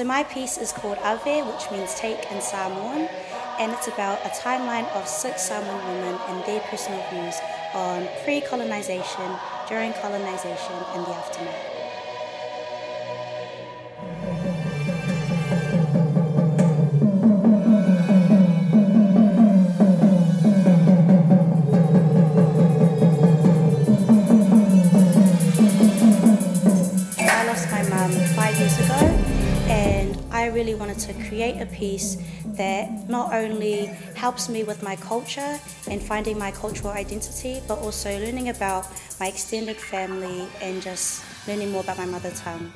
So my piece is called AVE, which means take in Samoan, and it's about a timeline of 6 Samoan women and their personal views on pre-colonization, during colonization, and the aftermath. I lost my mum 5 years ago, and I really wanted to create a piece that not only helps me with my culture and finding my cultural identity, but also learning about my extended family and just learning more about my mother tongue.